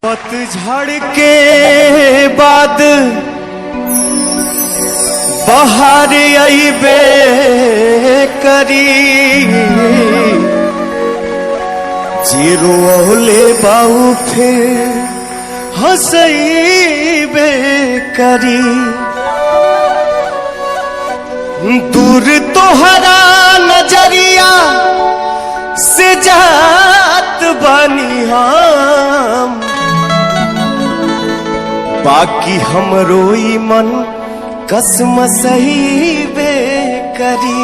पतझड़ के बाद बहार अइबे करी, जीरो ओले बाऊ फिर हंसइबे करी। दूर तोहरा नजरिया से जात बानी हम, बाकी हमरो ई मन कसम सहीबे करी।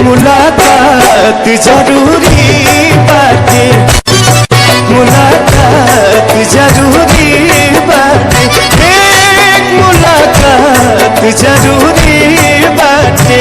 मुलाकात जरूरी बाटे, मुलाकात जरूरी बाटे, एक मुलाकात जरूरी बाटे।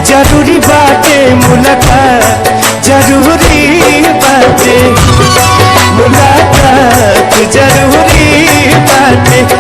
जरूरी बाटे मुलाकात, जरूरी बाटे मुलाकात, जरूरी बाटे